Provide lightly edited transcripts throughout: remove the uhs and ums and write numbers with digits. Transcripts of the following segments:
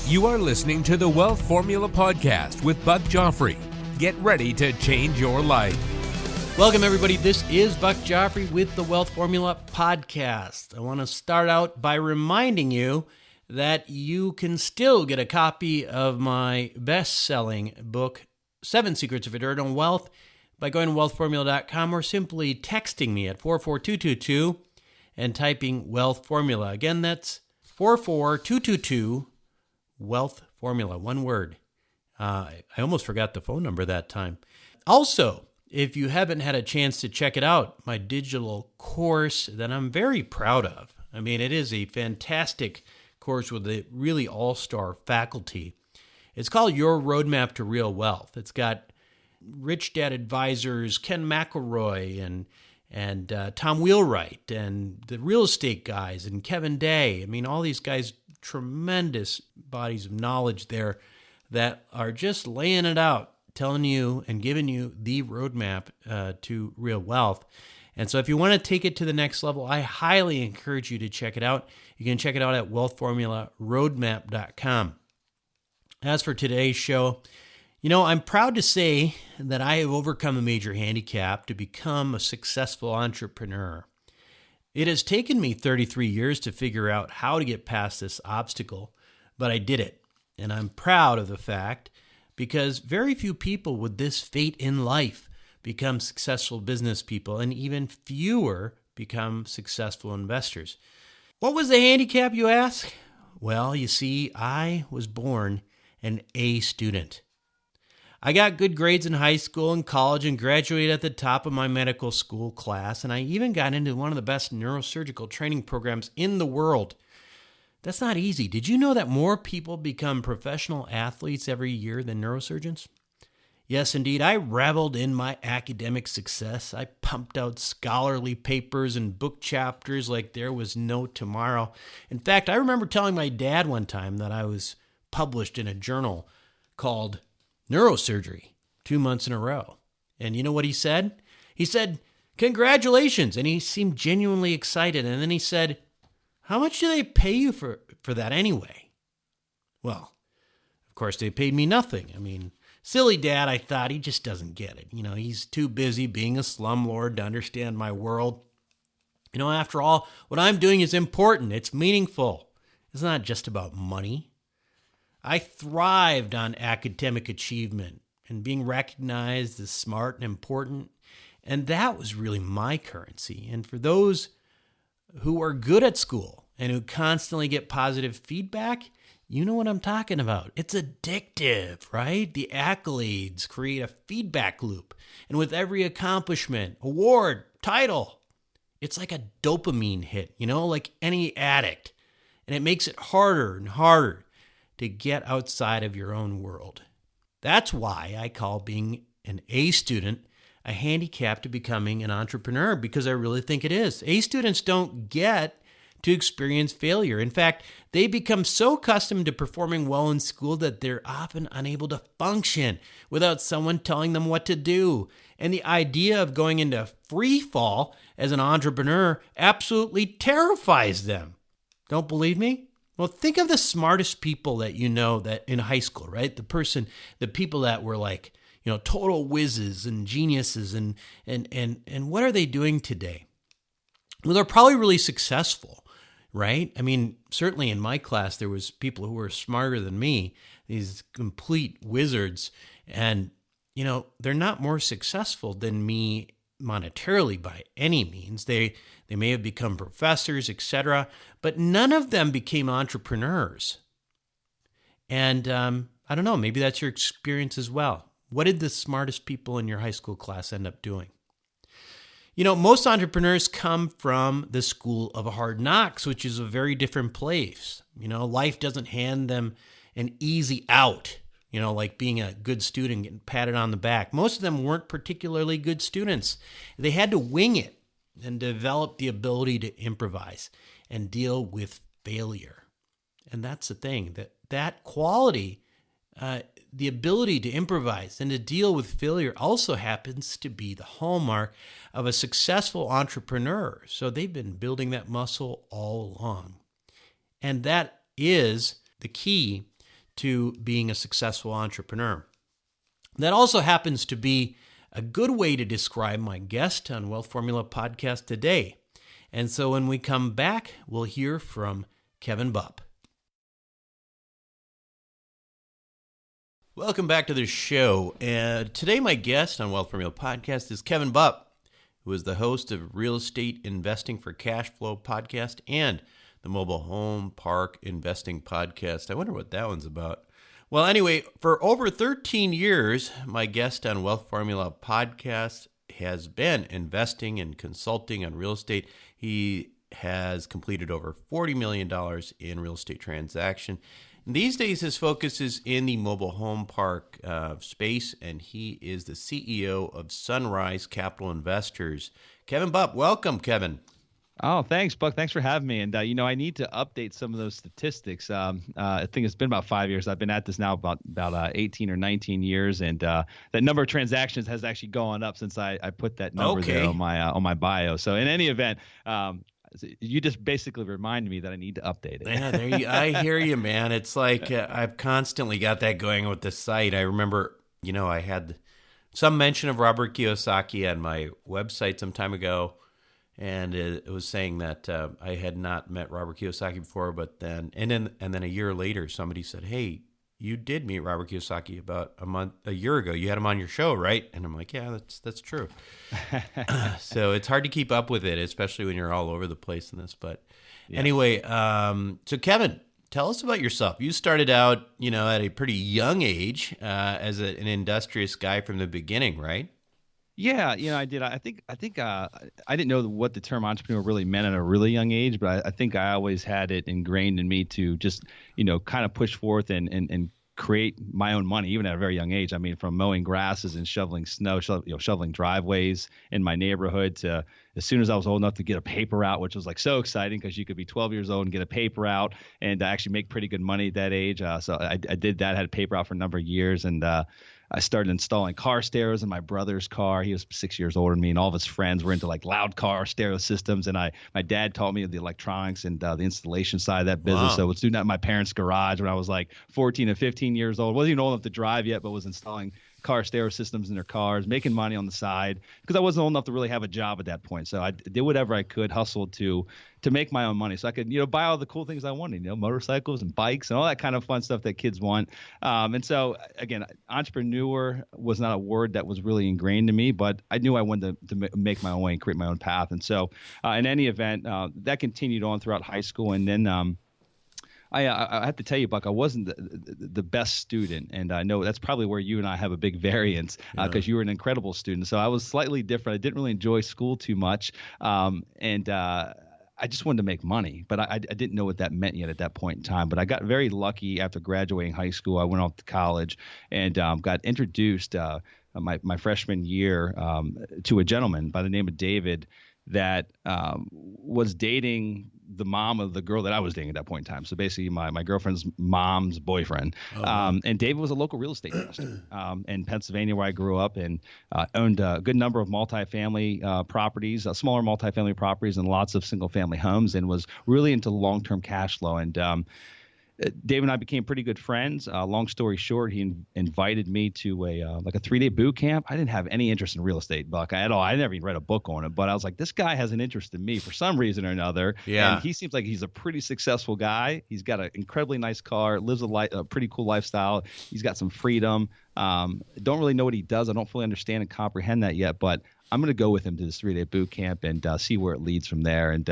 You are listening to the Wealth Formula Podcast with Buck Joffrey. Get ready to change your life. Welcome, everybody. This is Buck Joffrey with the Wealth Formula Podcast. I want to start out by reminding you that you can still get a copy of my best-selling book, 7 Secrets of Eternal Wealth, by going to wealthformula.com or simply texting me at 44222 and typing Wealth Formula. Again, that's 44222 Wealth Formula, one word. I almost forgot the phone number that time. Also, if you haven't had a chance to check it out, my digital course that I'm very proud of. I mean, it is a fantastic course with a really all-star faculty. It's called Your Roadmap to Real Wealth. It's got Rich Dad advisors Ken McElroy and Tom Wheelwright and the real estate guys and Kevin Day. I mean, all these guys, tremendous bodies of knowledge there that are just laying it out, telling you and giving you the roadmap to real wealth. And so if you want to take it to the next level, I highly encourage you to check it out. You can check it out at wealthformularoadmap.com. As for today's show, I'm proud to say that I have overcome a major handicap to become a successful entrepreneur. It has taken me 33 years to figure out how to get past this obstacle, but I did it. And I'm proud of the fact because very few people with this fate in life become successful business people, and even fewer become successful investors. What was the handicap, you ask? Well, you see, I was born an A student. I got good grades in high school and college and graduated at the top of my medical school class, and I even got into one of the best neurosurgical training programs in the world. That's not easy. Did you know that more people become professional athletes every year than neurosurgeons? Yes, indeed. I reveled in my academic success. I pumped out scholarly papers and book chapters like there was no tomorrow. In fact, I remember telling my dad one time that I was published in a journal called Neurosurgery 2 months in a row. And you know what he said? He said, "Congratulations." And he seemed genuinely excited. And then he said, "How much do they pay you for that anyway?" Well, of course, they paid me nothing. I mean, silly dad, I thought, he just doesn't get it. He's too busy being a slumlord to understand my world. After all, what I'm doing is important. It's meaningful. It's not just about money. I thrived on academic achievement and being recognized as smart and important. And that was really my currency. And for those who are good at school and who constantly get positive feedback, you know what I'm talking about. It's addictive, right? The accolades create a feedback loop. And with every accomplishment, award, title, it's like a dopamine hit, like any addict. And it makes it harder and harder to get outside of your own world. That's why I call being an A student a handicap to becoming an entrepreneur, because I really think it is. A students don't get to experience failure. In fact, they become so accustomed to performing well in school that they're often unable to function without someone telling them what to do. And the idea of going into free fall as an entrepreneur absolutely terrifies them. Don't believe me? Well, think of the smartest people that you know that in high school, right? The people that were like, total whizzes and geniuses, and what are they doing today? Well, they're probably really successful, right? I mean, certainly in my class, there was people who were smarter than me, these complete wizards, and, they're not more successful than me monetarily by any means. They may have become professors, etc., but none of them became entrepreneurs. And I don't know, maybe that's your experience as well. What did the smartest people in your high school class end up doing? Most entrepreneurs come from the school of hard knocks, which is a very different place. Life doesn't hand them an easy out, like being a good student, getting patted on the back. Most of them weren't particularly good students. They had to wing it and develop the ability to improvise and deal with failure. And that's the thing, that quality, the ability to improvise and to deal with failure also happens to be the hallmark of a successful entrepreneur. So they've been building that muscle all along. And that is the key to being a successful entrepreneur. That also happens to be a good way to describe my guest on Wealth Formula Podcast today. And so when we come back, we'll hear from Kevin Bupp. Welcome back to the show. Today my guest on Wealth Formula Podcast is Kevin Bupp, who is the host of Real Estate Investing for Cash Flow podcast and the Mobile Home Park Investing podcast. I wonder what that one's about. Well, anyway, for over 13 years, my guest on Wealth Formula Podcast has been investing and consulting on real estate. He has completed over $40 million in real estate transaction. These days, his focus is in the mobile home park space, and he is the CEO of Sunrise Capital Investors. Kevin Bupp, welcome, Kevin. Oh, thanks, Buck. Thanks for having me. And, I need to update some of those statistics. I think it's been about 5 years. I've been at this now about 18 or 19 years. And that number of transactions has actually gone up since I put that number there on my bio. So in any event, you just basically reminded me that I need to update it. Yeah, I hear you, man. It's like I've constantly got that going with the site. I remember, I had some mention of Robert Kiyosaki on my website some time ago. And it was saying that I had not met Robert Kiyosaki before, but then a year later, somebody said, "Hey, you did meet Robert Kiyosaki about a year ago. You had him on your show, right?" And I'm like, "Yeah, that's true." So it's hard to keep up with it, especially when you're all over the place in this. But anyway, so Kevin, tell us about yourself. You started out, at a pretty young age as an industrious guy from the beginning, right? Yeah, I did. I think I didn't know what the term entrepreneur really meant at a really young age, but I think I always had it ingrained in me to just, kind of push forth and create my own money, even at a very young age. I mean, from mowing grasses and shoveling snow, shoveling driveways in my neighborhood to as soon as I was old enough to get a paper route, which was like so exciting because you could be 12 years old and get a paper route and actually make pretty good money at that age. So I did that, had a paper route for a number of years, and I started installing car stereos in my brother's car. He was 6 years older than me, and all of his friends were into like loud car stereo systems. And my dad taught me the electronics and the installation side of that business. Wow. So I was doing that in my parents' garage when I was like 14 and 15 years old. Wasn't even old enough to drive yet, but was installing car stereo systems in their cars, making money on the side because I wasn't old enough to really have a job at that point. So I did whatever I could, hustled to make my own money so I could, buy all the cool things I wanted, motorcycles and bikes and all that kind of fun stuff that kids want. And so again, entrepreneur was not a word that was really ingrained in me, but I knew I wanted to make my own way and create my own path. And so in any event, that continued on throughout high school. And then, I have to tell you, Buck, I wasn't the best student, and I know that's probably where you and I have a big variance because you were an incredible student. So I was slightly different. I didn't really enjoy school too much, and I just wanted to make money, but I didn't know what that meant yet at that point in time. But I got very lucky after graduating high school. I went off to college and got introduced my freshman year to a gentleman by the name of David that was dating the mom of the girl that I was dating at that point in time. So basically my girlfriend's mom's boyfriend. And David was a local real estate investor in Pennsylvania where I grew up, and owned a good number of multifamily properties, smaller multifamily properties, and lots of single family homes, and was really into long-term cash flow. And Dave and I became pretty good friends. Long story short, he invited me to a 3-day boot camp. I didn't have any interest in real estate, Buck, at all. I never even read a book on it, but I was like, this guy has an interest in me for some reason or another. Yeah. And he seems like he's a pretty successful guy. He's got an incredibly nice car, lives a pretty cool lifestyle. He's got some freedom. Don't really know what he does. I don't fully understand and comprehend that yet, but I'm going to go with him to this 3-day boot camp and see where it leads from there. And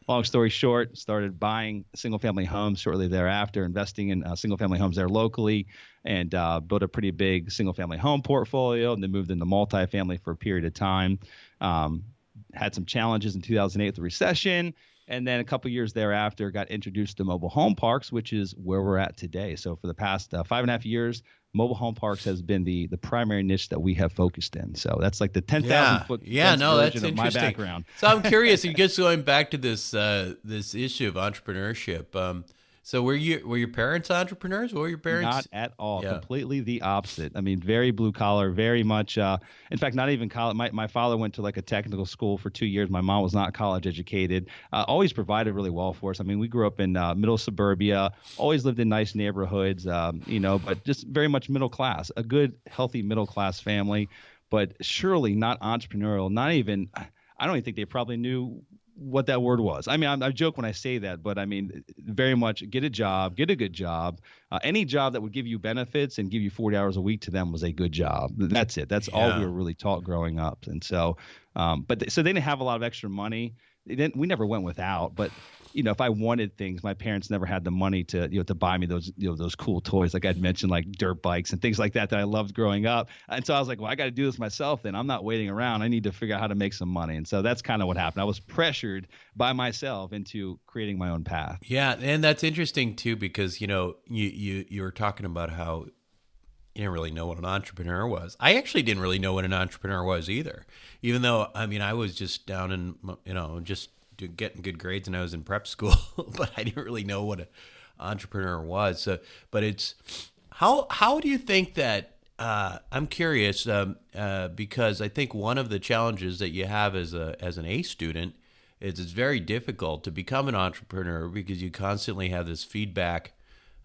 long story short, started buying single-family homes shortly thereafter, investing in single-family homes there locally, and built a pretty big single-family home portfolio, and then moved into multifamily for a period of time. Had some challenges in 2008 with the recession, and then a couple years thereafter got introduced to mobile home parks, which is where we're at today. So for the past 5.5 years, mobile home parks has been the primary niche that we have focused in. So that's like the 10,000 foot version of my background. So I'm curious, just going back to this issue of entrepreneurship. So were your parents entrepreneurs? What were your parents? Not at all. Yeah. Completely the opposite. I mean, very blue collar, very much. In fact, not even college. My father went to like a technical school for 2 years. My mom was not college educated. Always provided really well for us. I mean, we grew up in middle suburbia. Always lived in nice neighborhoods. But just very much middle class. A good, healthy middle class family, but surely not entrepreneurial. Not even. I don't even think they probably knew what that word was. I mean, I joke when I say that, but I mean, very much get a job, get a good job. Any job that would give you benefits and give you 40 hours a week to them was a good job. That's it. That's all we were really taught growing up. And so, so they didn't have a lot of extra money. We never went without, but if I wanted things, my parents never had the money to, to buy me those cool toys. Like I'd mentioned, like dirt bikes and things like that I loved growing up. And so I was like, well, I got to do this myself. Then I'm not waiting around. I need to figure out how to make some money. And so that's kind of what happened. I was pressured by myself into creating my own path. Yeah. And that's interesting too, because, you were talking about how you didn't really know what an entrepreneur was. I actually didn't really know what an entrepreneur was either, even though, I mean, I was just down in, just getting good grades and I was in prep school, but I didn't really know what an entrepreneur was. So, but it's how do you think that? I'm curious because I think one of the challenges that you have as an A student is it's very difficult to become an entrepreneur because you constantly have this feedback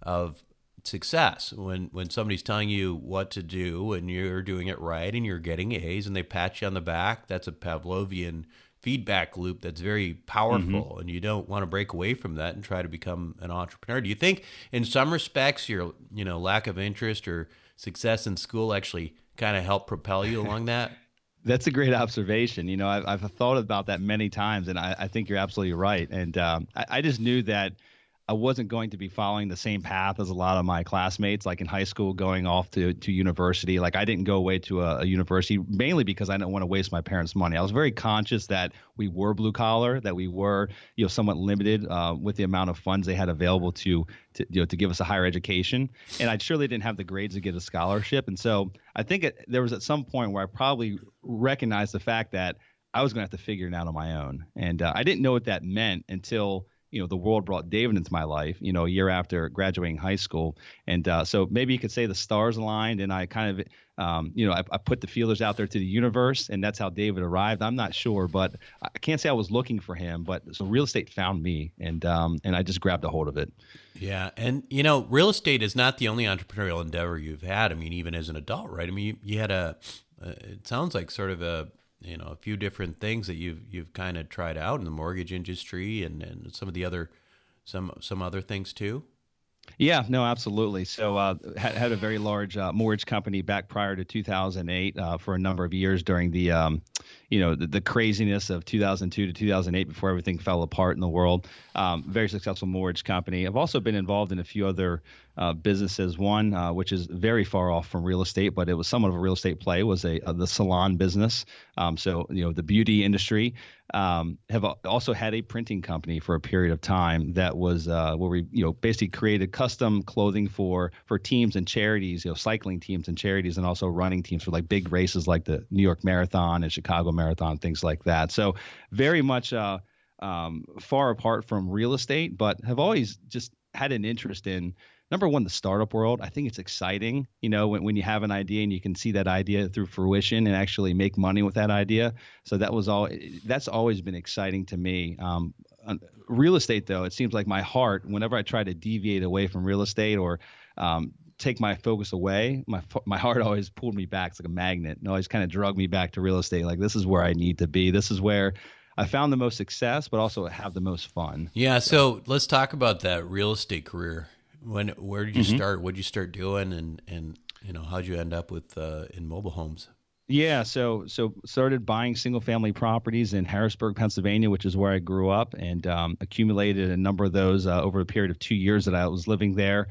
of success when somebody's telling you what to do and you're doing it right and you're getting A's and they pat you on the back. That's a Pavlovian feedback loop that's very powerful, and you don't want to break away from that and try to become an entrepreneur. Do you think in some respects your lack of interest or success in school actually kind of helped propel you along that? That's a great observation. I've thought about that many times, and I think you're absolutely right. And I just knew that I wasn't going to be following the same path as a lot of my classmates, like in high school, going off to university. Like I didn't go away to a university mainly because I didn't want to waste my parents' money. I was very conscious that we were blue collar, that we were, somewhat limited with the amount of funds they had available to give us a higher education. And I surely didn't have the grades to get a scholarship. And so I think there was at some point where I probably recognized the fact that I was going to have to figure it out on my own. And I didn't know what that meant until the world brought David into my life, a year after graduating high school. And so maybe you could say the stars aligned and I kind of, I put the feelers out there to the universe, and that's how David arrived. I'm not sure, but I can't say I was looking for him, but so real estate found me, and I just grabbed a hold of it. Yeah. And, real estate is not the only entrepreneurial endeavor you've had. I mean, even as an adult, right? I mean, you had it sounds like sort of a few different things that you've kind of tried out in the mortgage industry and some of the other, some other things too. Yeah, no, absolutely. So had a very large mortgage company back prior to 2008 for a number of years during the craziness of 2002 to 2008 before everything fell apart in the world. Very successful mortgage company. I've also been involved in a few other businesses. One, which is very far off from real estate, but it was somewhat of a real estate play, was the salon business. So the beauty industry. Have also had a printing company for a period of time that was where we basically created custom clothing for teams and charities, cycling teams and charities, and also running teams for like big races like the New York Marathon and Chicago Marathon, things like that. So very much far apart from real estate, but have always just had an interest in, number one, the startup world. I think it's exciting, when you have an idea and you can see that idea through fruition and actually make money with that idea. So that's always been exciting to me. Real estate, though, it seems like my heart, whenever I try to deviate away from real estate or take my focus away, my heart always pulled me back. It's like a magnet, and always kind of drug me back to real estate. Like, this is where I need to be. This is where I found the most success, but also have the most fun. Yeah. So let's talk about that real estate career. Where did you start? What did you start doing, and how'd you end up with in mobile homes? Yeah, so started buying single family properties in Harrisburg, Pennsylvania, which is where I grew up, and accumulated a number of those over a period of 2 years that I was living there.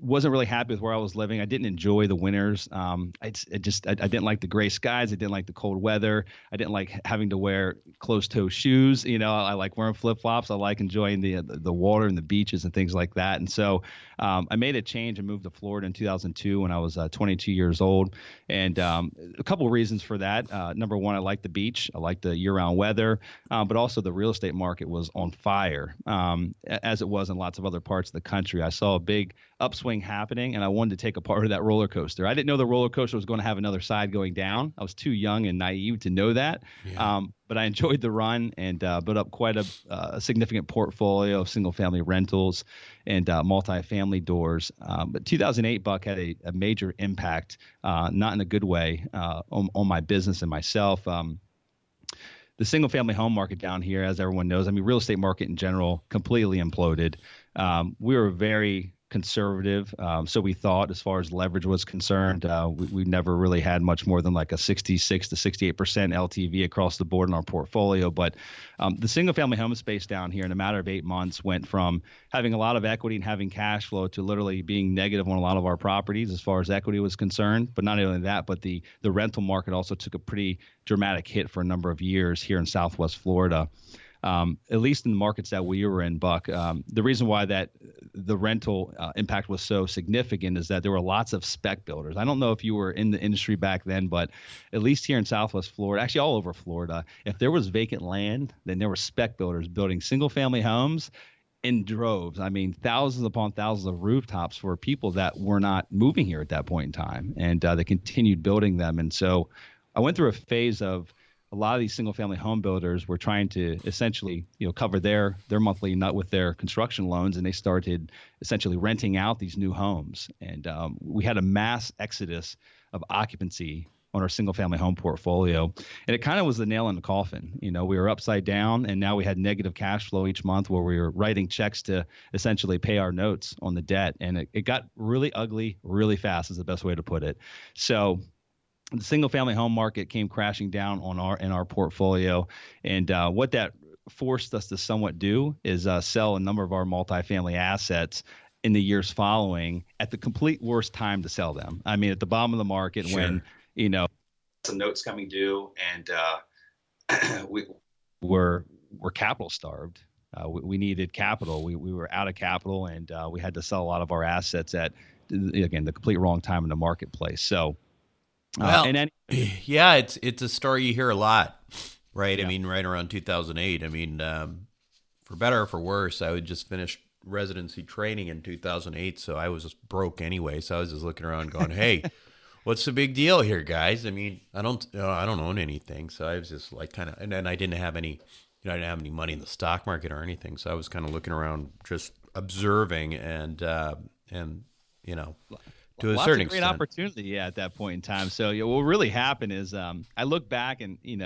wasn't really happy with where I was living. I didn't enjoy the winters. I didn't like the gray skies. I didn't like the cold weather. I didn't like having to wear closed-toe shoes. I like wearing flip-flops. I like enjoying the water and the beaches and things like that. And so I made a change and moved to Florida in 2002 when I was 22 years old. And a couple of reasons for that. Number one, I like the beach. I like the year-round weather, but also the real estate market was on fire, as it was in lots of other parts of the country. I saw a big upswing happening, and I wanted to take a part of that roller coaster. I didn't know the roller coaster was going to have another side going down. I was too young and naive to know that. Yeah. But I enjoyed the run and built up quite a significant portfolio of single-family rentals and multifamily doors. But 2008, Buck, had a major impact, not in a good way, on my business and myself. The single-family home market down here, as everyone knows, real estate market in general, completely imploded. We were very conservative, so we thought, as far as leverage was concerned. We never really had much more than like a 66 to 68% LTV across the board in our portfolio. But the single-family home space down here in a matter of 8 months went from having a lot of equity and having cash flow to literally being negative on a lot of our properties as far as equity was concerned. But not only that, but the rental market also took a pretty dramatic hit for a number of years here in Southwest Florida. At least in the markets that we were in, Buck, the reason why that the rental impact was so significant is that there were lots of spec builders. I don't know if you were in the industry back then, but at least here in Southwest Florida, actually all over Florida, if there was vacant land, then there were spec builders building single-family homes in droves. Thousands upon thousands of rooftops for people that were not moving here at that point in time, and they continued building them. And so I went through a phase of a lot of these single-family home builders were trying to essentially, cover their monthly nut with their construction loans, and they started essentially renting out these new homes. And we had a mass exodus of occupancy on our single-family home portfolio, and it kind of was the nail in the coffin. We were upside down, and now we had negative cash flow each month, where we were writing checks to essentially pay our notes on the debt, and it got really ugly really fast, is the best way to put it. So the single-family home market came crashing down in our portfolio, and what that forced us to somewhat do is sell a number of our multifamily assets in the years following at the complete worst time to sell them. At the bottom of the market. Sure. When some notes coming due, and we were capital starved. We needed capital. We were out of capital, and we had to sell a lot of our assets at, again, the complete wrong time in the marketplace. So. It's a story you hear a lot, right? Yeah. Right around 2008. For better or for worse, I would just finish residency training in 2008, so I was just broke anyway. So I was just looking around, going, "Hey, what's the big deal here, guys?" I don't own anything, so I was just like and then I didn't have any, I didn't have any money in the stock market or anything, so I was kind of looking around, just observing, and to a certain extent. Great opportunity at that point in time. So what really happened is I look back and, in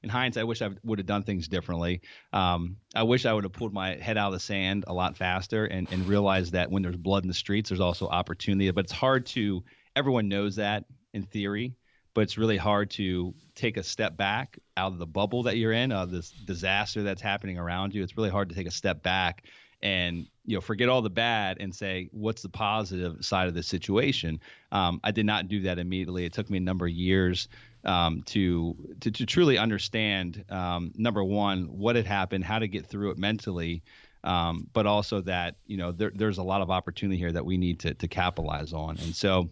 hindsight, I wish I would have done things differently. I wish I would have pulled my head out of the sand a lot faster and realized that when there's blood in the streets, there's also opportunity. But it's hard to – everyone knows that in theory, but it's really hard to take a step back out of the bubble that you're in, this disaster that's happening around you. It's really hard to take a step back and forget all the bad and say, what's the positive side of this situation? I did not do that immediately. It took me a number of years to truly understand, number one, what had happened, how to get through it mentally, but also that there's a lot of opportunity here that we need to capitalize on. And so,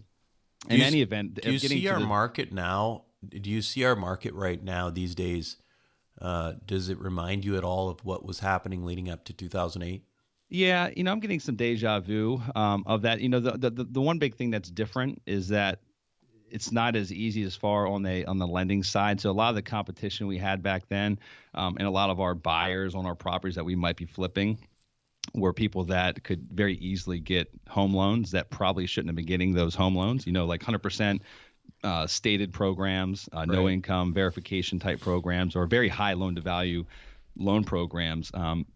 in any event, do you see our market now? Do you see our market right now these days? Does it remind you at all of what was happening leading up to 2008? Yeah, I'm getting some deja vu of that. The one big thing that's different is that it's not as easy as far on the lending side. So a lot of the competition we had back then, and a lot of our buyers on our properties that we might be flipping, were people that could very easily get home loans that probably shouldn't have been getting those home loans. Like 100% stated programs, right. No income verification type programs, or very high loan to value loan programs.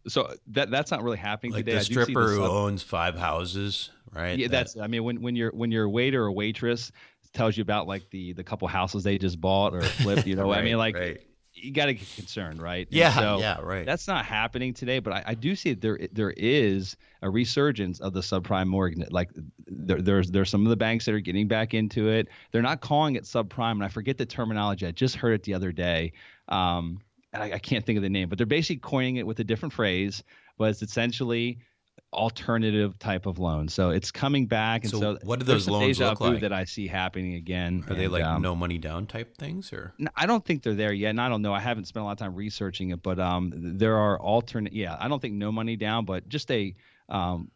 So that's not really happening like today. The stripper who owns 5 houses, right? Yeah, when you're a waiter or waitress, it tells you about like the couple houses they just bought or flipped. Right, right. You got to get concerned, right? Yeah, right. That's not happening today, but I do see there is a resurgence of the subprime mortgage. Like there's some of the banks that are getting back into it. They're not calling it subprime, and I forget the terminology. I just heard it the other day. And I can't think of the name, but they're basically coining it with a different phrase, but it's essentially alternative type of loan. So it's coming back. And so what do those loans look like that I see happening again? Are they like no money down type things, or? I don't think they're there yet. And I don't know. I haven't spent a lot of time researching it, but there are alternate. Yeah, I don't think no money down, but just a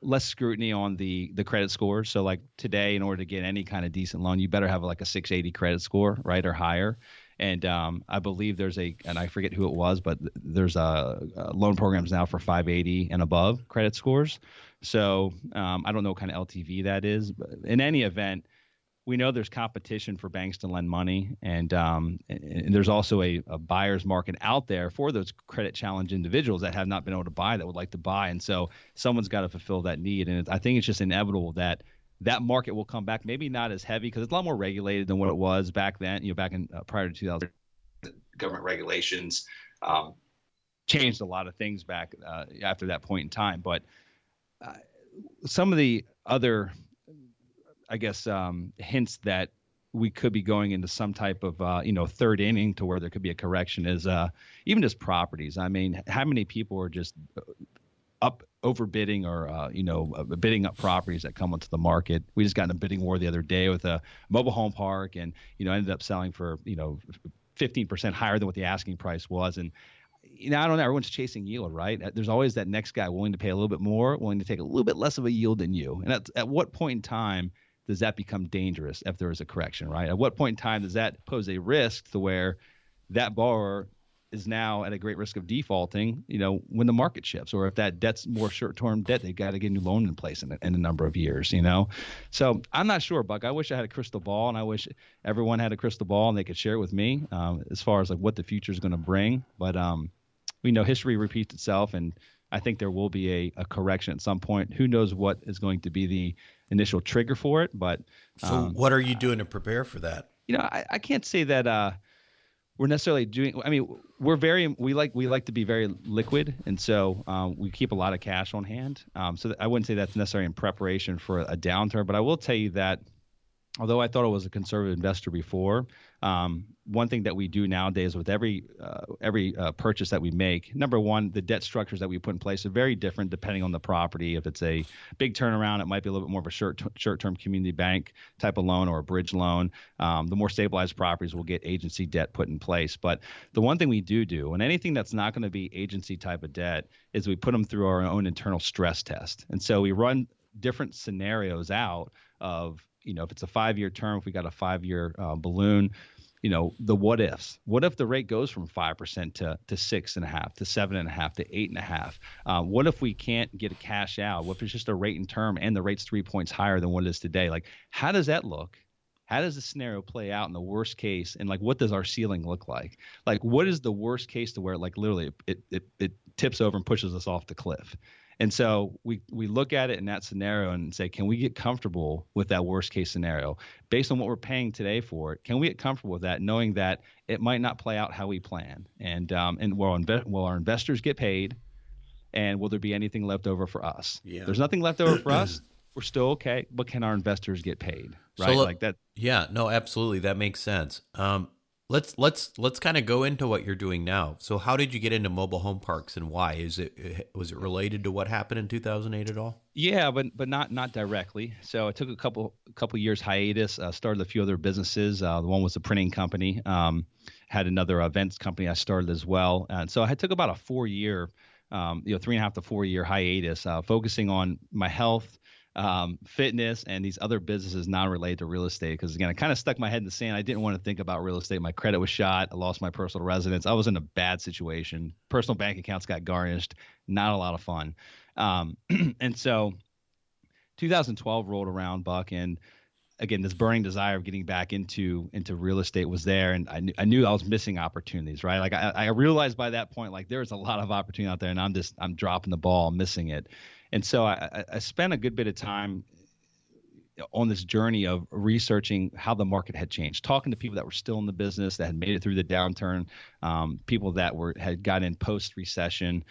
less scrutiny on the credit scores. So like today, in order to get any kind of decent loan, you better have like a 680 credit score, right, or higher. And I believe there's and I forget who it was, but there's loan programs now for 580 and above credit scores. So I don't know what kind of LTV that is. But in any event, we know there's competition for banks to lend money. And there's also a buyer's market out there for those credit challenged individuals that have not been able to buy that would like to buy. And so someone's got to fulfill that need. And I think it's just inevitable that market will come back, maybe not as heavy because it's a lot more regulated than what it was back then. Back in prior to 2000, government regulations changed a lot of things back after that point in time. But some of the other, I guess, hints that we could be going into some type of, third inning to where there could be a correction is even just properties. I mean, how many people are just overbidding or bidding up properties that come onto the market? We just got in a bidding war the other day with a mobile home park, and ended up selling for 15% higher than what the asking price was. And I don't know, everyone's chasing yield, right? There's always that next guy willing to pay a little bit more, willing to take a little bit less of a yield than you. And at what point in time does that become dangerous if there is a correction, right? At what point in time does that pose a risk to where that borrower is now at a great risk of defaulting, when the market shifts, or if that debt's more short-term debt, they've got to get a new loan in place in a number of years, So I'm not sure, Buck. I wish I had a crystal ball, and I wish everyone had a crystal ball and they could share it with me as far as like what the future is going to bring. But we know history repeats itself, and I think there will be a correction at some point. Who knows what is going to be the initial trigger for it? But so what are you doing to prepare for that? I can't say that we're necessarily doing. I mean, we like to be very liquid, and so we keep a lot of cash on hand. So I wouldn't say that's necessarily in preparation for a downturn, but I will tell you that although I thought I was a conservative investor before, one thing that we do nowadays with every purchase that we make, number one, the debt structures that we put in place are very different depending on the property. If it's a big turnaround, it might be a little bit more of a short-term community bank type of loan or a bridge loan. The more stabilized properties will get agency debt put in place. But the one thing we do, and anything that's not going to be agency type of debt, is we put them through our own internal stress test. And so we run different scenarios out of, if it's a 5-year term, if we got a 5-year balloon, the what ifs. What if the rate goes from 5% to 6.5% to 7.5% to 8.5%? What if we can't get a cash out? What if it's just a rate and term and the rate's 3 points higher than what it is today? Like, how does that look? How does the scenario play out in the worst case? And like, what does our ceiling look like? Like, what is the worst case to where like literally it tips over and pushes us off the cliff? And so we look at it in that scenario and say, can we get comfortable with that worst case scenario based on what we're paying today for it? Can we get comfortable with that, knowing that it might not play out how we plan? And will our investors get paid? And will there be anything left over for us? Yeah. If there's nothing left over for us, we're still okay. But can our investors get paid? Right, so like that. Yeah. No, absolutely. That makes sense. Let's kind of go into what you're doing now. So how did you get into mobile home parks, and why? Was it related to what happened in 2008 at all? Yeah, but not directly. So I took a couple years hiatus, started a few other businesses. The one was a printing company, had another events company I started as well. And so I took about a 4-year, 3.5 to 4 year hiatus, focusing on my health, fitness, and these other businesses not related to real estate. Because again, I kind of stuck my head in the sand. I didn't want to think about real estate. My credit was shot. I lost my personal residence. I was in a bad situation. Personal bank accounts got garnished. Not a lot of fun. And so 2012 rolled around, Buck, and again, this burning desire of getting back into real estate was there. And I knew I was missing opportunities, right? Like I realized by that point, like there's a lot of opportunity out there, and I'm dropping the ball, missing it. And so I spent a good bit of time on this journey of researching how the market had changed, talking to people that were still in the business, that had made it through the downturn, people that had got in post-recession,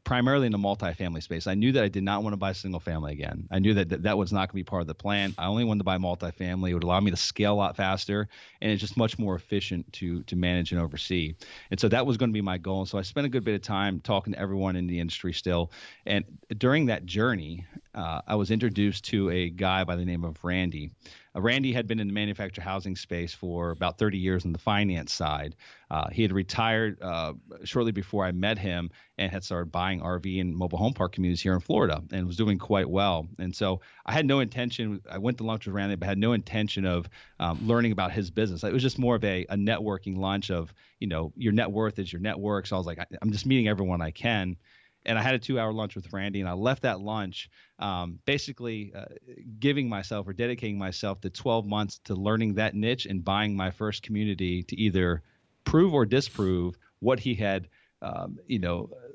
primarily in the multifamily space. I knew that I did not want to buy single family again. I knew that was not going to be part of the plan. I only wanted to buy multifamily. It would allow me to scale a lot faster, and it's just much more efficient to manage and oversee. And so that was going to be my goal. And so I spent a good bit of time talking to everyone in the industry still. And during that journey, I was introduced to a guy by the name of Randy. Randy had been in the manufactured housing space for about 30 years on the finance side. He had retired shortly before I met him and had started buying RV and mobile home park communities here in Florida and was doing quite well. And so I had no intention. I went to lunch with Randy, but had no intention of learning about his business. It was just more of a networking lunch of, your net worth is your network. So I was like, I'm just meeting everyone I can. And I had a 2-hour lunch with Randy, and I left that lunch basically giving myself or dedicating myself to 12 months to learning that niche and buying my first community to either prove or disprove what he had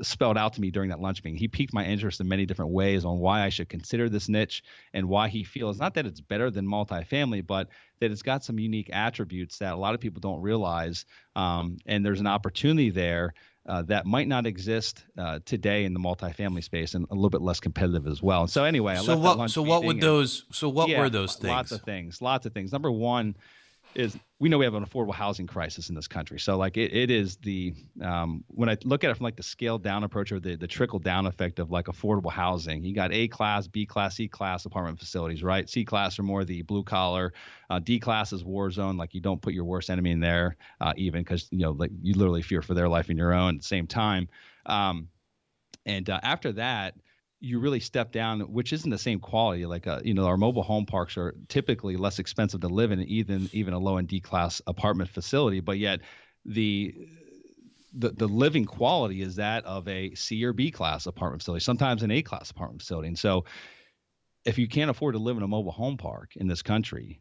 spelled out to me during that lunch meeting. He piqued my interest in many different ways on why I should consider this niche and why he feels not that it's better than multifamily, but that it's got some unique attributes that a lot of people don't realize. And there's an opportunity there that might not exist today in the multifamily space, and a little bit less competitive as well. And so anyway, I left that lunch meeting. What were those things? Lots of things. Number one is we know we have an affordable housing crisis in this country. So like it is the when I look at it from like the scaled down approach or the trickle down effect of like affordable housing, you got A class, B class, C class apartment facilities, right? C class are more the blue collar, D class is war zone. Like you don't put your worst enemy in there even because like you literally fear for their life and your own at the same time. And after that, you really step down, which isn't the same quality. Like, our mobile home parks are typically less expensive to live in, even a low and D class apartment facility. But yet the living quality is that of a C or B class apartment facility, sometimes an A class apartment facility. And so if you can't afford to live in a mobile home park in this country,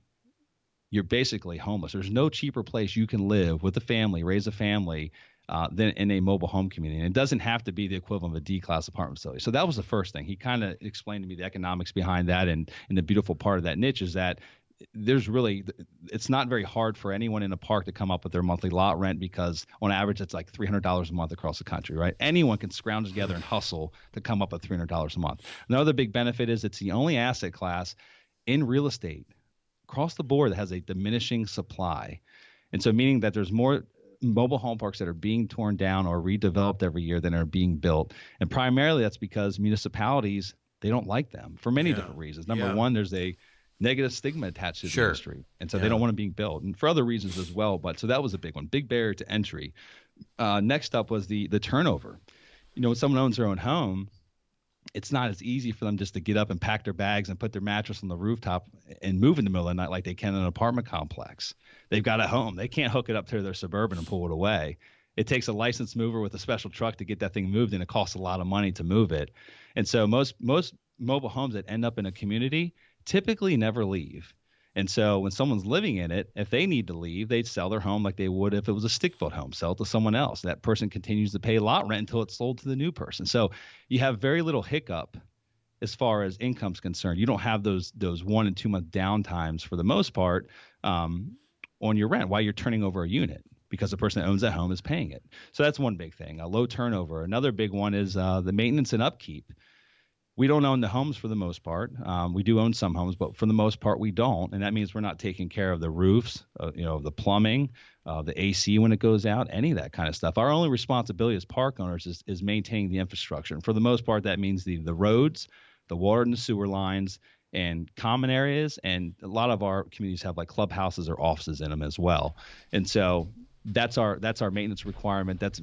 you're basically homeless. There's no cheaper place you can live with a family, raise a family, than in a mobile home community. And it doesn't have to be the equivalent of a D-class apartment facility. So that was the first thing. He kind of explained to me the economics behind that. And the beautiful part of that niche is that it's not very hard for anyone in a park to come up with their monthly lot rent because on average, it's like $300 a month across the country, right? Anyone can scrounge together and hustle to come up with $300 a month. Another big benefit is it's the only asset class in real estate across the board that has a diminishing supply. And so meaning that there's more mobile home parks that are being torn down or redeveloped every year than are being built. And primarily that's because municipalities, they don't like them for many different reasons. Number one, there's a negative stigma attached to the industry. And so they don't want to be built, and for other reasons as well. But so that was a big one, big barrier to entry. Next up was the turnover. When someone owns their own home, it's not as easy for them just to get up and pack their bags and put their mattress on the rooftop and move in the middle of the night like they can in an apartment complex. They've got a home. They can't hook it up to their Suburban and pull it away. It takes a licensed mover with a special truck to get that thing moved, and it costs a lot of money to move it. And so most mobile homes that end up in a community typically never leave. And so when someone's living in it, if they need to leave, they'd sell their home like they would if it was a stick-built home, sell it to someone else. That person continues to pay lot rent until it's sold to the new person. So you have very little hiccup as far as income's concerned. You don't have those 1 and 2 month downtimes for the most part on your rent while you're turning over a unit because the person that owns that home is paying it. So that's one big thing, a low turnover. Another big one is the maintenance and upkeep. We don't own the homes for the most part. We do own some homes, but for the most part, we don't. And that means we're not taking care of the roofs, the plumbing, the AC when it goes out, any of that kind of stuff. Our only responsibility as park owners is maintaining the infrastructure. And for the most part, that means the roads, the water and the sewer lines, and common areas. And a lot of our communities have like clubhouses or offices in them as well. And so that's our maintenance requirement. That's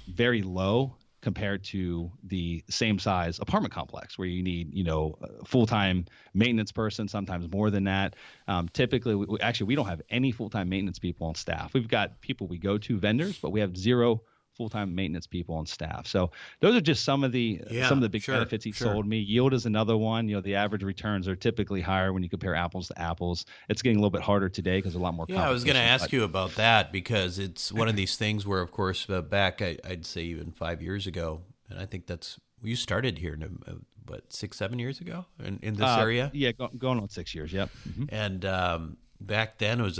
very low compared to the same size apartment complex where you need, a full-time maintenance person, sometimes more than that. Typically, we don't have any full-time maintenance people on staff. We've got people we go to, vendors, but we have zero full-time maintenance people on staff. So those are just some of the big benefits he told me. Yield is another one. The average returns are typically higher when you compare apples to apples. It's getting a little bit harder today because there's a lot more competition. I was going to ask you about that because it's one of these things where, of course, back I'd say even 5 years ago, and I think you started here, 6-7 years ago in this area? Yeah, going on 6 years. Yep. Mm-hmm. And back then it was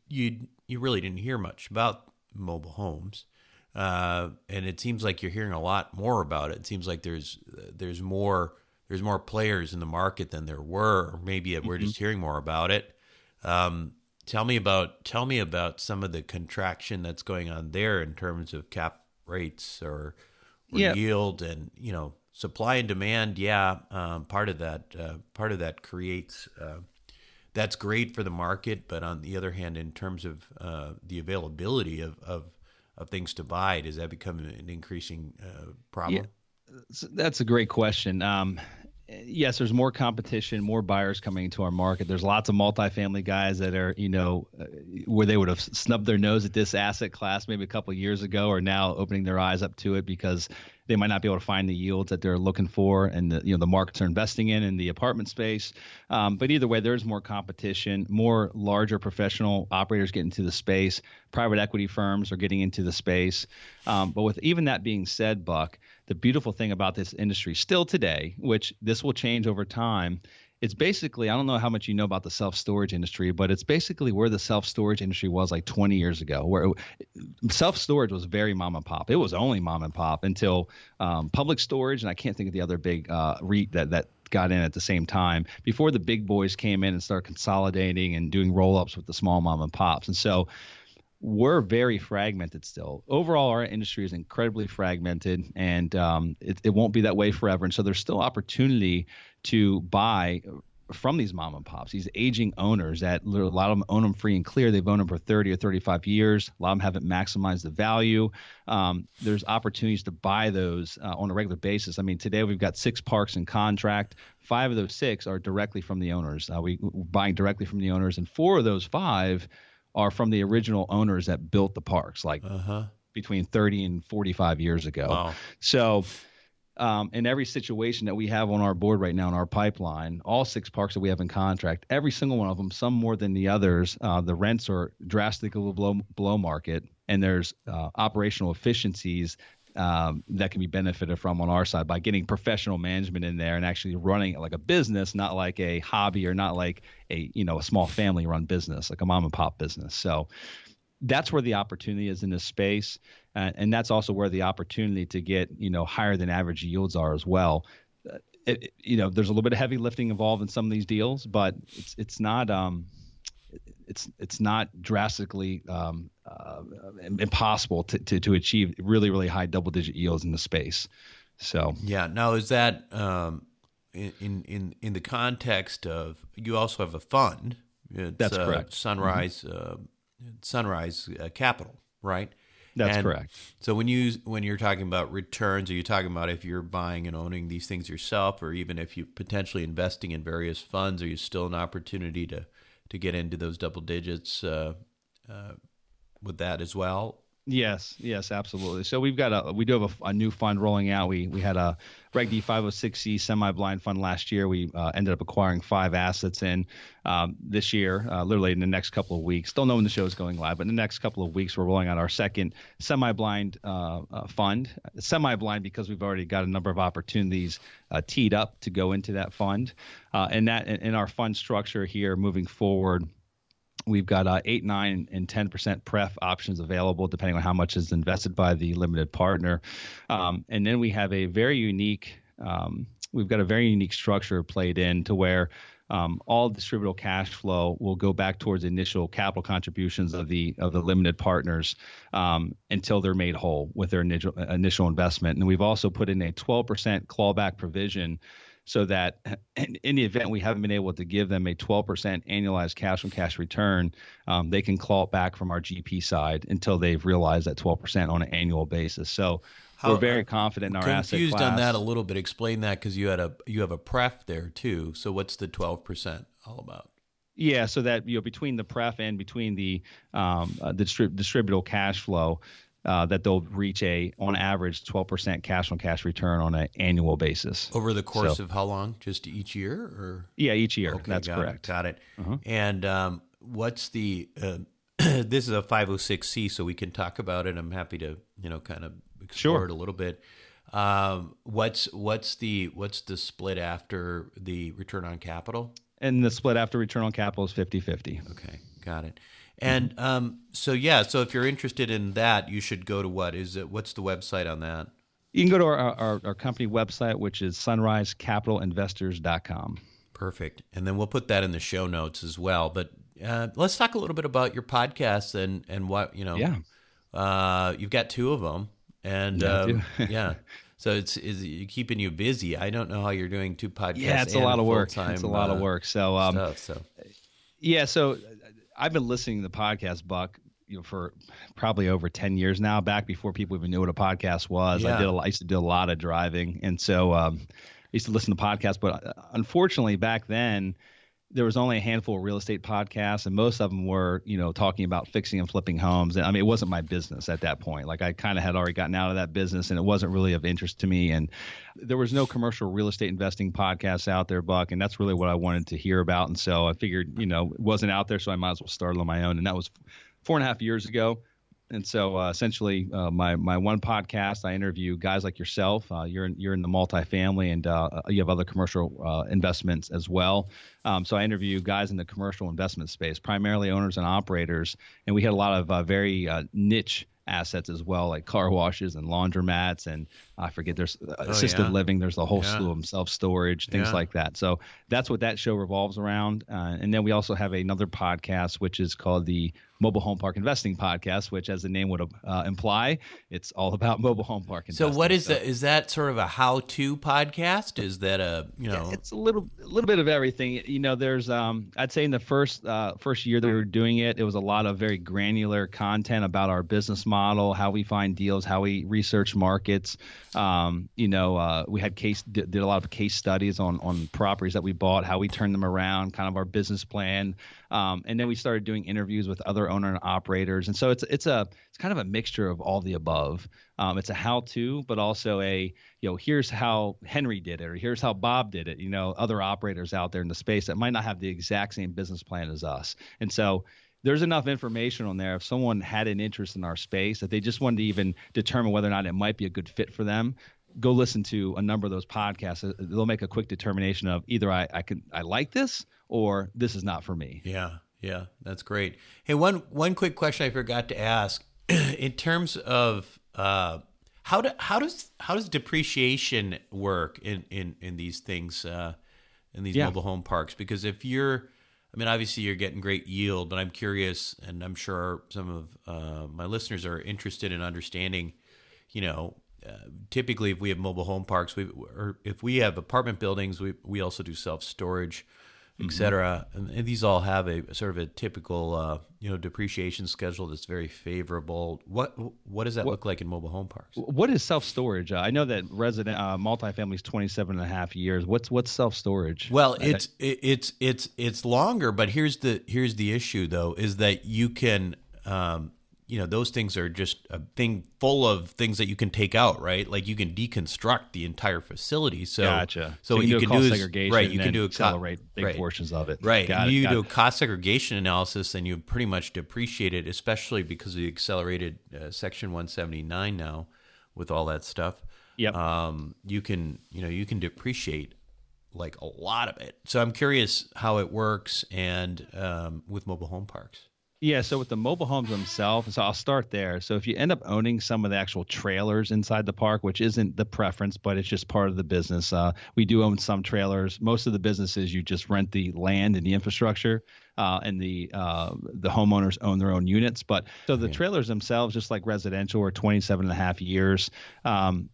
you really didn't hear much about mobile homes. and it seems like you're hearing a lot more about it. It seems like there's more players in the market than there were, or maybe we're just hearing more about it. Tell me about some of the contraction that's going on there in terms of cap rates or yield, and supply and demand. Part of that creates. That's great for the market, but on the other hand, in terms of the availability of things to buy, does that become an increasing problem? Yeah, that's a great question. Yes, there's more competition, more buyers coming into our market. There's lots of multifamily guys that are, where they would have snubbed their nose at this asset class maybe a couple of years ago, are now opening their eyes up to it because they might not be able to find the yields that they're looking for, and the markets are investing in the apartment space. But either way, there's more competition, more larger professional operators get into the space. Private equity firms are getting into the space. But with even that being said, Buck, the beautiful thing about this industry still today, which this will change over time, it's basically, I don't know how much you know about the self-storage industry, but it's basically where the self-storage industry was like 20 years ago, where self-storage was very mom and pop. It was only mom and pop until Public Storage, and I can't think of the other big REIT that got in at the same time, before the big boys came in and started consolidating and doing roll-ups with the small mom and pops. And so we're very fragmented still. Overall, our industry is incredibly fragmented, and it won't be that way forever. And so there's still opportunity to buy from these mom and pops, these aging owners that a lot of them own them free and clear. They've owned them for 30 or 35 years. A lot of them haven't maximized the value. There's opportunities to buy those on a regular basis. I mean, today we've got 6 parks in contract. 5 of those 6 are directly from the owners. We're buying directly from the owners, and 4 of those 5 are from the original owners that built the parks, like between 30 and 45 years ago. Wow. So in every situation that we have on our board right now in our pipeline, all 6 parks that we have in contract, every single one of them, some more than the others, the rents are drastically below market, and there's operational efficiencies that can be benefited from on our side by getting professional management in there and actually running it like a business, not like a hobby, or not like a small family run business, like a mom and pop business. So that's where the opportunity is in this space. And that's also where the opportunity to get, higher than average yields are as well. There's a little bit of heavy lifting involved in some of these deals, but it's not drastically impossible to achieve really, really high double-digit yields in the space. So yeah. Now, is that in the context of, you also have a fund? That's correct. Sunrise Capital, right? That's correct. So when you're talking about returns, are you talking about if you're buying and owning these things yourself, or even if you're potentially investing in various funds, are you still an opportunity to get into those double digits with that as well? Yes, absolutely. So we do have a new fund rolling out. We had a Reg D 506C semi-blind fund last year. We ended up acquiring 5 assets in this year, literally in the next couple of weeks. Don't know when the show is going live, but in the next couple of weeks, we're rolling out our second semi-blind fund. Semi-blind because we've already got a number of opportunities teed up to go into that fund. And that in our fund structure here moving forward, we've got 8, 9, and 10% pref options available, depending on how much is invested by the limited partner. And then we have a very unique, structure played in to where all distributable cash flow will go back towards initial capital contributions of the limited partners until they're made whole with their initial investment. And we've also put in a 12% clawback provision, so that in the event we haven't been able to give them a 12% annualized cash-on-cash return, they can claw it back from our GP side until they've realized that 12% on an annual basis. So we're very confident in our asset class. Confused on that a little bit. Explain that, because you have a pref there too. So what's the 12% all about? Yeah, so that between the pref and between the distributable cash flow, that they'll reach on average 12% cash-on-cash return on an annual basis. Over the course of how long? Just each year, or? Yeah, each year. Okay, that's correct. Got it. Uh-huh. And what's the? This is a 506C, so we can talk about it. I'm happy to kind of explore it a little bit. What's the split after the return on capital? And the split after return on capital is 50-50. Okay, Got it. And so if you're interested in that, you should go to what's the website on that? You can go to our company website, which is sunrisecapitalinvestors.com. Perfect. And then we'll put that in the show notes as well. But let's talk a little bit about your podcast and what, Yeah. You've got two of them. And yeah. So it's keeping you busy. I don't know how you're doing two podcasts. Yeah, it's a lot of work. It's a lot of work. So, yeah, so I've been listening to the podcast, Buck, for probably over 10 years now, back before people even knew what a podcast was. Yeah. I used to do a lot of driving. And so I used to listen to podcasts. But unfortunately, back then, there was only a handful of real estate podcasts, and most of them were, talking about fixing and flipping homes. And I mean, it wasn't my business at that point. Like I kind of had already gotten out of that business, and it wasn't really of interest to me. And there was no commercial real estate investing podcasts out there, Buck, and that's really what I wanted to hear about. And so I figured, it wasn't out there, so I might as well start on my own. And that was 4.5 years ago. And so essentially, my one podcast, I interview guys like yourself. You're in the multifamily, and you have other commercial investments as well. So I interview guys in the commercial investment space, primarily owners and operators. And we had a lot of very niche assets as well, like car washes and laundromats, and I forget, there's assisted living. There's a whole slew of them, self-storage, things like that. So that's what that show revolves around. And then we also have another podcast, which is called the Mobile Home Park Investing Podcast, which, as the name would imply, it's all about mobile home park investing. So what is that? Is that sort of a how-to podcast? Is that It's a little bit of everything. There's I'd say in the first year that we were doing it, it was a lot of very granular content about our business model, how we find deals, how we research markets. We had did a lot of case studies on properties that we bought, how we turned them around, kind of our business plan. And then we started doing interviews with other owner and operators. And so it's kind of a mixture of all the above. It's a how-to, but also here's how Henry did it, or here's how Bob did it, other operators out there in the space that might not have the exact same business plan as us. And so there's enough information on there. If someone had an interest in our space, that they just wanted to even determine whether or not it might be a good fit for them, go listen to a number of those podcasts. They'll make a quick determination of either I like this, or this is not for me. Yeah, that's great. Hey, one quick question I forgot to ask. In terms of how does depreciation work in these things, in these mobile home parks? Because obviously you're getting great yield, but I'm curious, and I'm sure some of my listeners are interested in understanding, typically if we have mobile home parks, or if we have apartment buildings, we also do self-storage, et cetera. And these all have a sort of a typical, depreciation schedule that's very favorable. What does that look like in mobile home parks? What is self-storage? I know that resident multifamily is 27.5 years. What's self-storage? Well, it's longer, but here's the issue though, is that you can, those things are just a thing full of things that you can take out, right? Like you can deconstruct the entire facility. So, gotcha. So what you can do is right. You can do accelerate big portions of it. Right. You do a it. cost segregation analysis, and you pretty much depreciate it, especially because of the accelerated Section 179 now, with all that stuff. Yep. You can depreciate like a lot of it. So I'm curious how it works, and with mobile home parks. Yeah, so with the mobile homes themselves, so I'll start there. So if you end up owning some of the actual trailers inside the park, which isn't the preference, but it's just part of the business, we do own some trailers. Most of the businesses, you just rent the land and the infrastructure, and the homeowners own their own units. But so the trailers themselves, just like residential, are 27.5 years.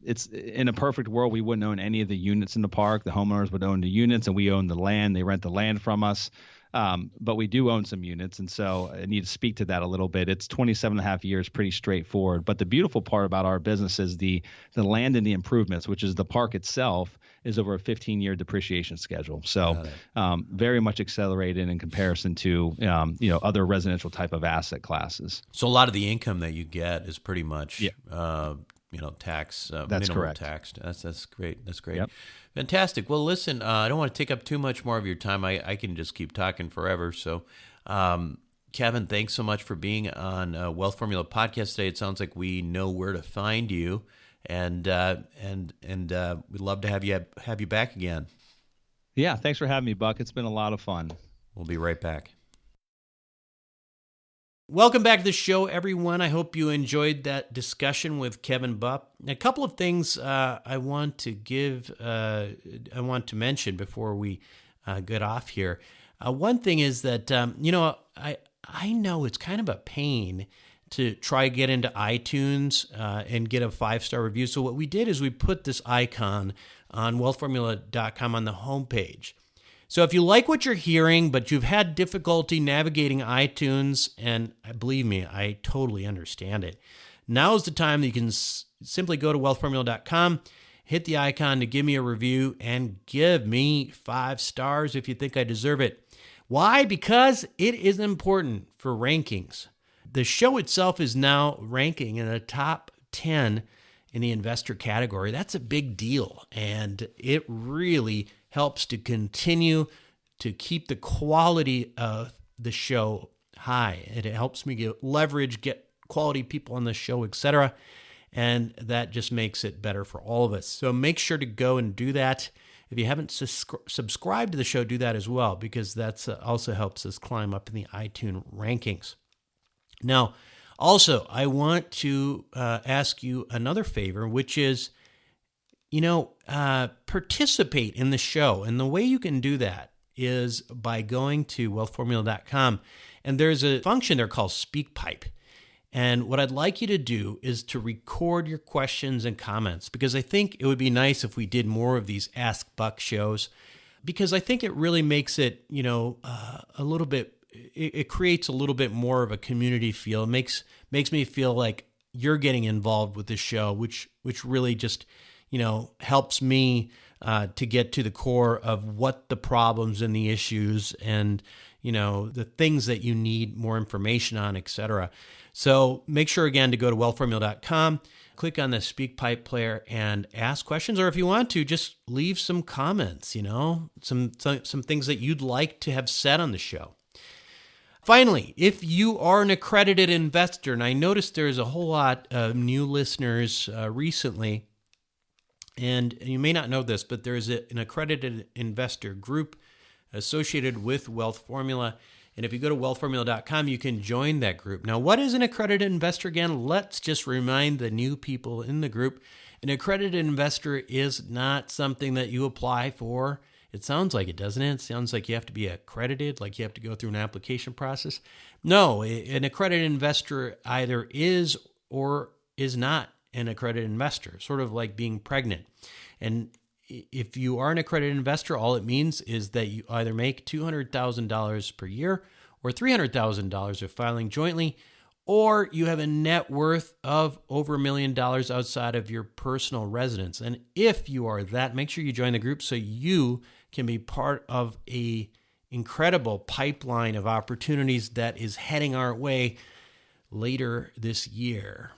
It's in a perfect world, we wouldn't own any of the units in the park. The homeowners would own the units, and we own the land. They rent the land from us. But we do own some units, and so I need to speak to that a little bit. It's 27.5 years, pretty straightforward. But the beautiful part about our business is the land and the improvements, which is the park itself, is over a 15-year depreciation schedule. So very much accelerated in comparison to other residential type of asset classes. So a lot of the income that you get is pretty much tax. That's minimal correct. Taxed. That's great. That's great. Yep. Fantastic. Well, listen, I don't want to take up too much more of your time. I can just keep talking forever. So, Kevin, thanks so much for being on Wealth Formula Podcast today. It sounds like we know where to find you, and we'd love to have you back again. Yeah, thanks for having me, Buck. It's been a lot of fun. We'll be right back. Welcome back to the show, everyone. I hope you enjoyed that discussion with Kevin Bupp. A couple of things I want to mention before we get off here. One thing is that I know it's kind of a pain to try to get into iTunes and get a 5-star review. So what we did is we put this icon on wealthformula.com on the homepage. So if you like what you're hearing, but you've had difficulty navigating iTunes, and believe me, I totally understand it, now's the time that you can simply go to wealthformula.com, hit the icon to give me a review, and give me 5 stars if you think I deserve it. Why? Because it is important for rankings. The show itself is now ranking in the top 10 in the investor category. That's a big deal, and it really helps to continue to keep the quality of the show high. It helps me get leverage, get quality people on the show, etc., and that just makes it better for all of us. So make sure to go and do that. If you haven't subscribed to the show, do that as well, because that's also helps us climb up in the iTunes rankings. Now, also, I want to ask you another favor, which is, participate in the show. And the way you can do that is by going to wealthformula.com. And there's a function there called SpeakPipe. And what I'd like you to do is to record your questions and comments, because I think it would be nice if we did more of these Ask Buck shows, because I think it really makes it, a little bit, it creates a little bit more of a community feel. It makes me feel like you're getting involved with the show, which really just, helps me to get to the core of what the problems and the issues and, the things that you need more information on, etc. So make sure, again, to go to wealthformula.com, click on the SpeakPipe player and ask questions, or if you want to, just leave some comments, some things that you'd like to have said on the show. Finally, if you are an accredited investor, and I noticed there's a whole lot of new listeners recently, and you may not know this, but there's an accredited investor group associated with Wealth Formula. And if you go to wealthformula.com, you can join that group. Now, what is an accredited investor again? Let's just remind the new people in the group. An accredited investor is not something that you apply for. It sounds like it, doesn't it? It sounds like you have to be accredited, like you have to go through an application process. No, an accredited investor either is or is not an accredited investor, sort of like being pregnant. And if you are an accredited investor, all it means is that you either make $200,000 per year or $300,000 if filing jointly, or you have a net worth of over $1 million outside of your personal residence. And if you are that, make sure you join the group so you can be part of a incredible pipeline of opportunities that is heading our way later this year.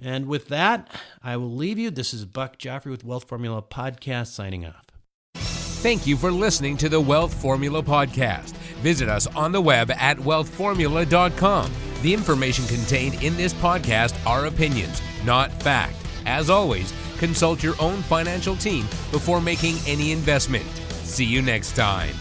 And with that, I will leave you. This is Buck Joffrey with Wealth Formula Podcast signing off. Thank you for listening to the Wealth Formula Podcast. Visit us on the web at wealthformula.com. The information contained in this podcast are opinions, not fact. As always, consult your own financial team before making any investment. See you next time.